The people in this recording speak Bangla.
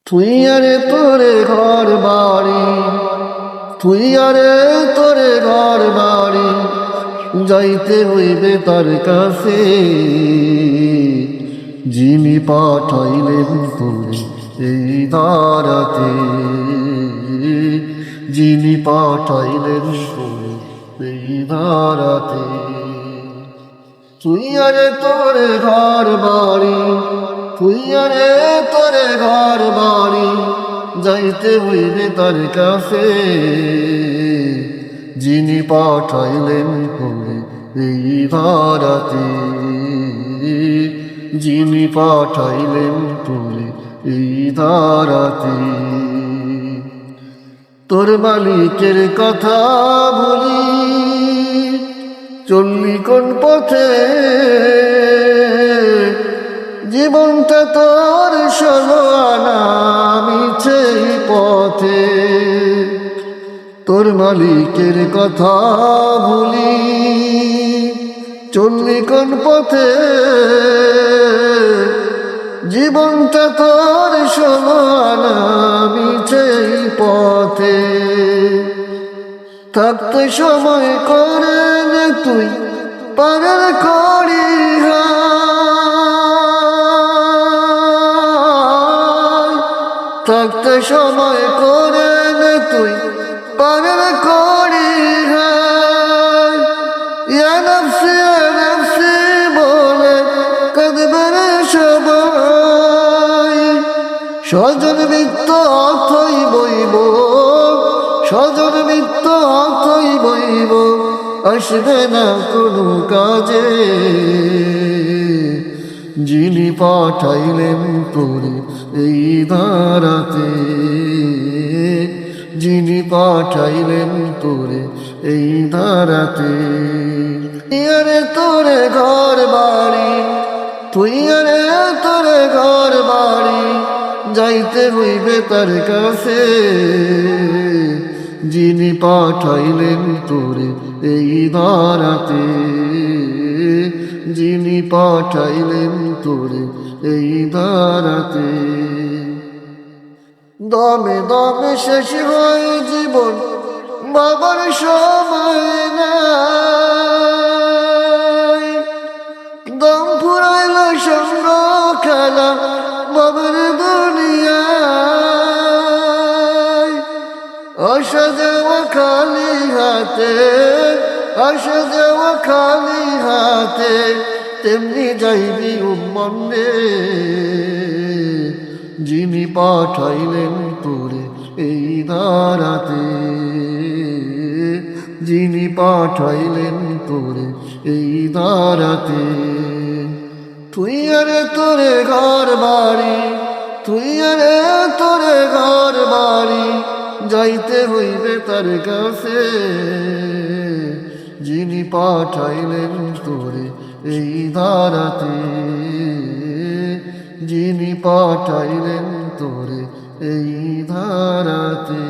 তুই আরে তোরে ঘর বাড়ি, তুই আরে তোরে ঘর বাড়ি, যাইতে হইবে তার কাছে, যিনি পাঠাইলেন তোরে এই দারাতে, যিনি পাঠাইলেন তোরে এই দারাতে। তুই আরে তোরে ঘর বাড়ি, তুই আরে তোরে ঘর বাড়ি, যাইতে হইবে তার কাছে, যিনি পাঠাইলেন তোরে এই দারাতে, যিনি পাঠাইলেন তোরে এই দারাতে। তোর মালিকের কথা বলি, চললি কোন পথে, জীবনটা তোর ষোলো আনা মিছে পথে। তোর মালিকের কথা ভুলি, চললি কোন পথে, জীবনটা তোর ষোলো আনা মিছে পথে। থাকতে সময় করে নে তুই পাগল করি, থাকতে সময় করে নে তুই পাগল করি, ইয়া নফসি বলে কাঁদবে রে সবাই। স্বজন মিত্র অথই বইব, স্বজন মিত্র অথই বইব, আসবে না কোনো কাজে, যিনি পাঠাইলেন তোরে এই দারাতে, যিনি পাঠাইলেন তোরে এই দারাতে। তুই আরে তোরে ঘর বাড়ি, তুই আরে তোরে ঘর বাড়ি, যাইতে হইবে তার কাছে, যিনি পাঠাইলেন তোরে এই দারাতে, যিনি পাঠাইলেন তোরে এই দারাতে। দমে দমে শেষ হয় জীবন, বাবার সময় নাই, দম ফুরাইল সঙ্গ খেলা বাবার দুনিয়ায়। আসা যাওয়া খালি হাতে, আসা যাওয়া খালি হাতে, তেমনি যাইবি উম্মনে, যিনি পাঠাইলেন তোরে এই দারাতে, যিনি পাঠাইলেন তোরে এই দারাতে। তুই আরে তোরে ঘর বাড়ি, তুই আরে তোরে ঘর বাড়ি, যাইতে হইবে তার কাছে, যিনি পাঠাইলেন তোরে এই দারাতে, যিনি পাঠাইলেন তোরে এই ধারাতে।